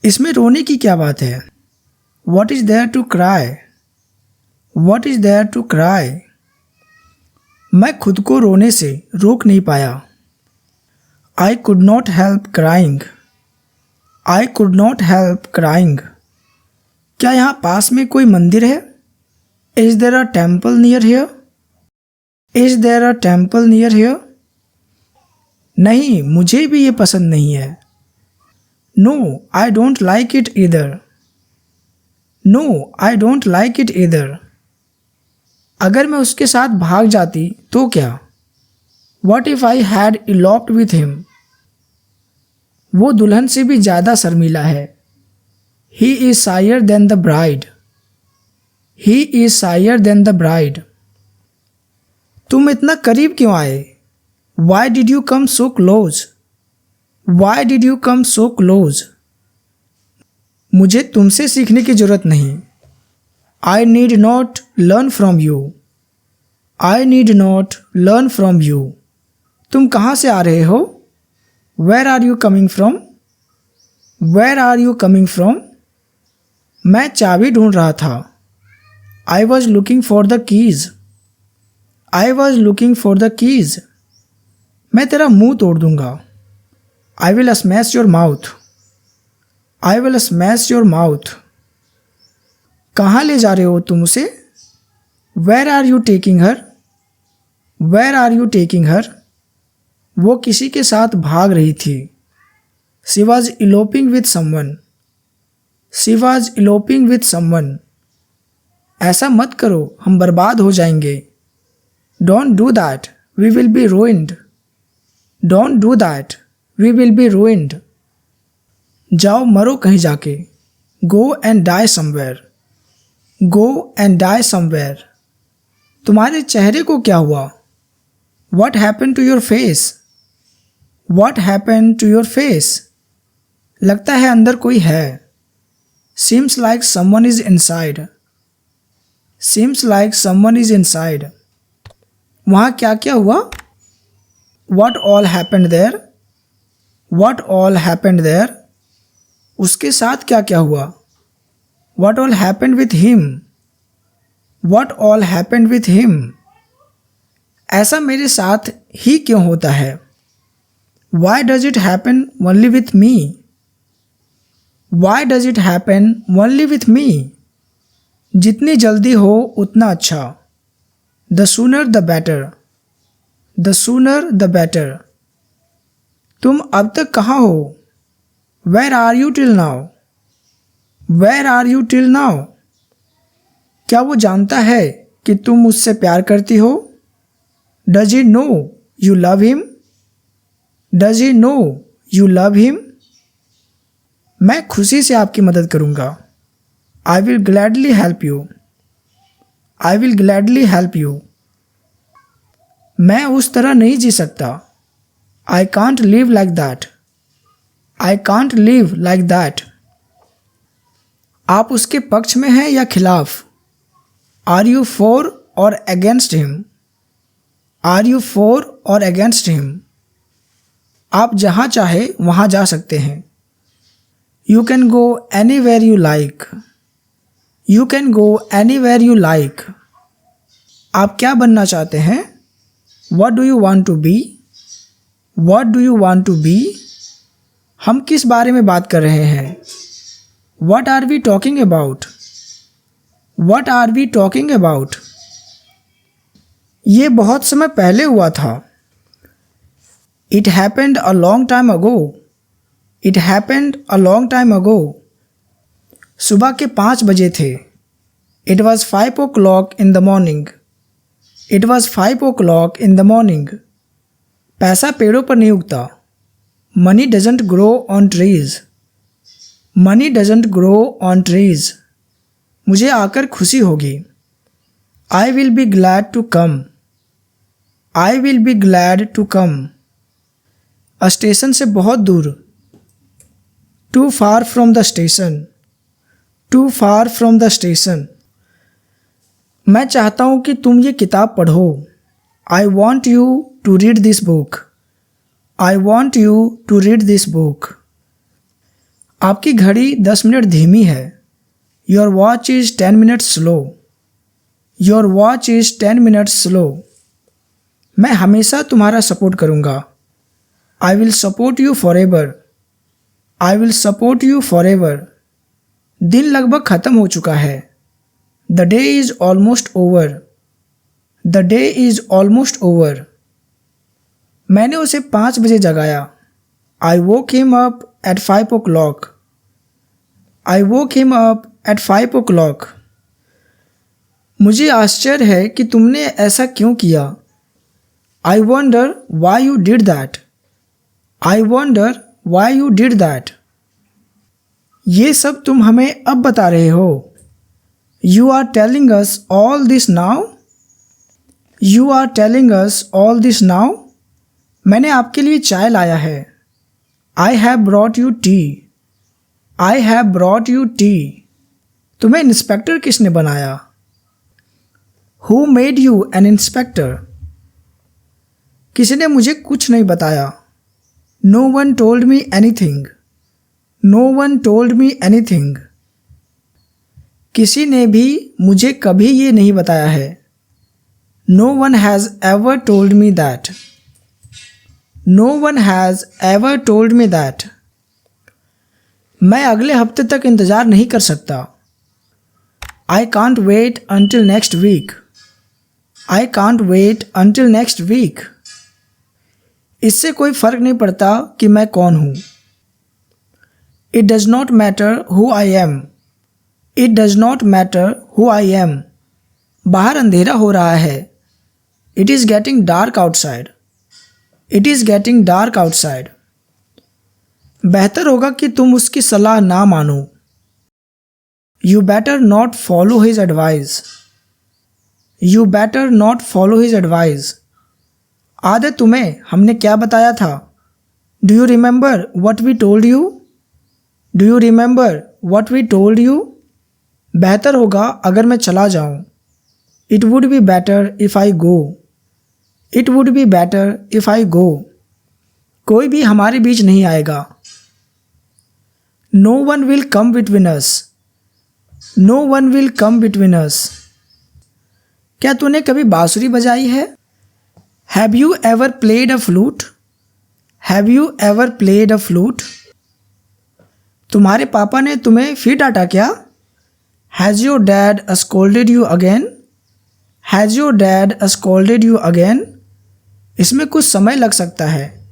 इसमें रोने की क्या बात है? What is there to cry? What is there to cry? मैं खुद को रोने से रोक नहीं पाया। I could not help crying. I could not help crying. क्या यहाँ पास में कोई मंदिर है? Is there a temple near here? Is there a temple near here? नहीं, मुझे भी ये पसंद नहीं है। No, I don't like it either. No, I don't like it either. अगर मैं उसके साथ भाग जाती तो क्या? What if I had eloped with him? वो दुल्हन से भी ज़्यादा शर्मीला है। He is shyer than the bride. He is shyer than the bride. तुम इतना करीब क्यों आए? Why did you come so close? Why did you come so close? मुझे तुमसे सीखने की जरूरत नहीं। I need not learn from you. I need not learn from you. तुम कहाँ से आ रहे हो? Where are you coming from? Where are you coming from? मैं चाबी ढूंढ रहा था। I was looking for the keys. I was looking for the keys. मैं तेरा मुंह तोड़ दूंगा। I will smash your mouth. I will smash your mouth. कहाँ ले जा रहे हो तुम उसे? Where are you taking her? Where are you taking her? वो किसी के साथ भाग रही थी। She was eloping with someone. She was eloping with someone. ऐसा मत करो, हम बर्बाद हो जाएंगे। Don't do that. We will be ruined. Don't do that. We will be ruined. जाओ मरो कहीं जाके। Go and die somewhere. Go and die somewhere. तुम्हारे चेहरे को क्या हुआ? What happened to your face? What happened to your face? लगता है अंदर कोई है। Seems like someone is inside. Seems like someone is inside. वहाँ क्या क्या हुआ? What all happened there? What all happened there? उसके साथ क्या क्या हुआ? What all happened with him? What all happened with him? ऐसा मेरे साथ ही क्यों होता है? Why does it happen only with me? Why does it happen only with me? जितनी जल्दी हो उतना अच्छा। The sooner the better. The sooner the better. तुम अब तक कहाँ हो? Where are you till now? Where are you till now? क्या वो जानता है कि तुम मुझसे प्यार करती हो? Does he know you love him? Does he know you love him? मैं खुशी से आपकी मदद करूँगा। I will gladly help you. I will gladly help you. मैं उस तरह नहीं जी सकता। I can't live like that. I can't live like that. आप उसके पक्ष में हैं या खिलाफ? Are you for or against him? Are you for or against him? आप जहाँ चाहे वहाँ जा सकते हैं। You can go anywhere you like. You can go anywhere you like. आप क्या बनना चाहते हैं? What do you want to be? What do you want to be? हम किस बारे में बात कर रहे हैं? What are we talking about? What are we talking about? ये बहुत समय पहले हुआ था। It happened a long time ago. It happened a long time ago. सुबह के 5 बजे थे। It was 5 o'clock in the morning. It was 5 o'clock in the morning. पैसा पेड़ों पर नहीं उगता। Money doesn't grow on trees. Money doesn't grow on trees. मुझे आकर खुशी होगी। I will be glad to come. I will be glad to come. Station से बहुत दूर। Too far from the station. Too far from the station. मैं चाहता हूँ कि तुम ये किताब पढ़ो। I want you to read this book. I want you to read this book. आपकी घड़ी 10 मिनट धीमी है। Your watch is 10 minutes slow. Your watch is 10 minutes slow. मैं हमेशा तुम्हारा सपोर्ट करूँगा। I will support you forever. I will support you forever. दिन लगभग ख़त्म हो चुका है। The day is almost over. The day is almost over. मैंने उसे 5 बजे जगाया। I woke him up at 5 o'clock। I woke him up at 5 o'clock। मुझे आश्चर्य है कि तुमने ऐसा क्यों किया। I wonder why you did that. I wonder why you did that. ये सब तुम हमें अब बता रहे हो। You are telling us all this now. You are telling us all this now. मैंने आपके लिए चाय लाया है। I have brought you tea. I have brought you tea. तुम्हें इंस्पेक्टर किसने बनाया। Who made you an inspector. किसी ने मुझे कुछ नहीं बताया। No one told me anything. No one told me anything. किसी ने भी मुझे कभी ये नहीं बताया है। No one has ever told me that. No one has ever told me that. मैं अगले हफ्ते तक इंतज़ार नहीं कर सकता। I can't wait until next week. I can't wait until next week. इससे कोई फ़र्क नहीं पड़ता कि मैं कौन हूँ। It does not matter who I am. It does not matter who I am. बाहर अंधेरा हो रहा है। It is getting dark outside. It is getting dark outside. बेहतर होगा कि तुम उसकी सलाह ना मानो। You better not follow his advice. You better not follow his advice. याद है तुम्हें हमने क्या बताया था। Do you remember what we told you. Do you remember what we told you. बेहतर होगा अगर मैं चला जाऊँ। It would be better if I go. It would be better if I go. कोई भी हमारे बीच नहीं आएगा। No one will come between us. No one will come between us. क्या तूने कभी बांसुरी बजाई है। Have you ever played a flute. Have you ever played a flute. तुम्हारे पापा ने तुम्हें फिर डांटा क्या। Has your dad scolded you again. Has your dad scolded you again. इसमें कुछ समय लग सकता है।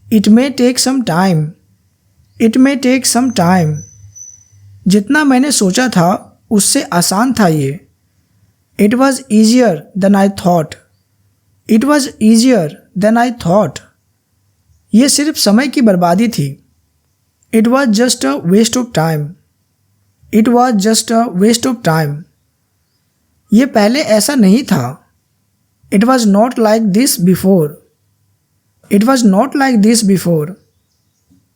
It may take some time. It may take some time. जितना मैंने सोचा था उससे आसान था ये। It was easier than I thought. It was easier than I thought. ये सिर्फ समय की बर्बादी थी। It was just a waste of time. It was just a waste of time. ये पहले ऐसा नहीं था। It was not like this before. It was not like this before.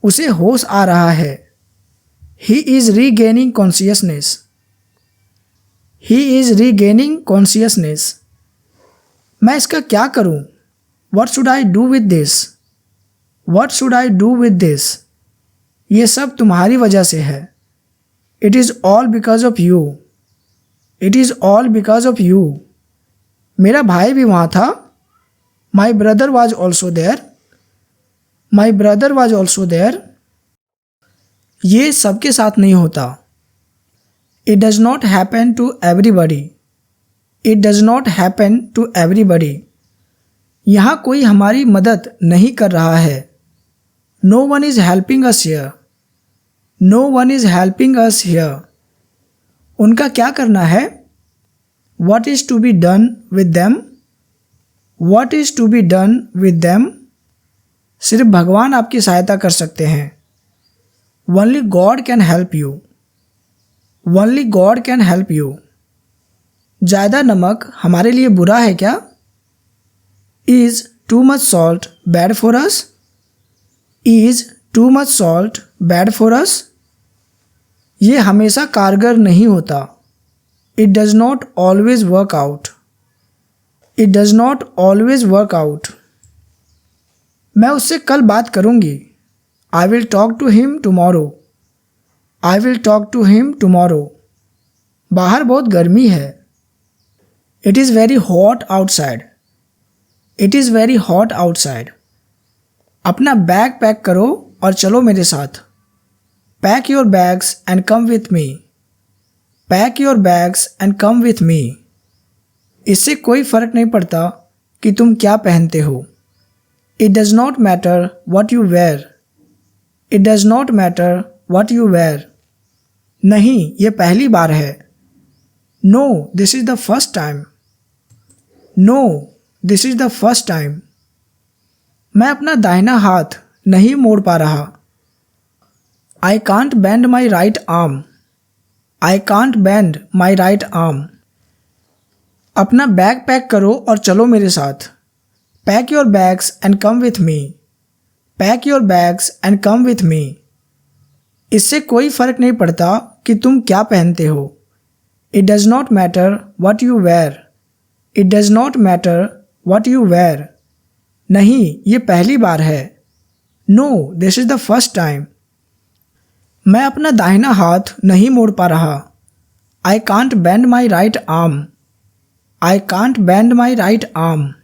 उसे होश आ रहा है। He is regaining consciousness. He is regaining consciousness. मैं इसका क्या करूं। What should I do with this. What should I do with this. ये सब तुम्हारी वजह से है। It is all because of you. It is all because of you. मेरा भाई भी वहाँ था। My brother was also there. My brother was also there. ये सबके साथ नहीं होता। It does not happen to everybody. It does not happen to everybody. यहाँ कोई हमारी मदद नहीं कर रहा है। No one is helping us here. No one is helping us here. उनका क्या करना है। What is to be done with them. What is to be done with them. सिर्फ भगवान आपकी सहायता कर सकते हैं। Only God can help you. Only God can help you. ज़्यादा नमक हमारे लिए बुरा है क्या। Is too much salt bad for us. Is too much salt bad for us. ये हमेशा कारगर नहीं होता। It does not always work out. It does not always work out. मैं उससे कल बात करूँगी। I will talk to him tomorrow. I will talk to him tomorrow. बाहर बहुत गर्मी है। It is very hot outside. It is very hot outside. अपना बैग पैक करो और चलो मेरे साथ। Pack your bags and come with me. Pack your bags and come with मी। इससे कोई फ़र्क नहीं पड़ता कि तुम क्या पहनते हो। It does not matter what you wear. It does not matter what you wear. नहीं, ये पहली बार है। No this is the first time. No this is the first time. मैं अपना दाहिना हाथ नहीं मोड़ पा रहा। I can't bend my right arm. I can't bend my right arm. अपना बैग पैक करो और चलो मेरे साथ। Pack your bags and come with me. Pack your bags and come with मी। इससे कोई फ़र्क नहीं पड़ता कि तुम क्या पहनते हो। It does not matter what you wear. It does not matter what you wear. नहीं, ये पहली बार है। No this is the first time. मैं अपना दाहिना हाथ नहीं मोड़ पा रहा। I can't bend my right arm. I can't bend my right arm.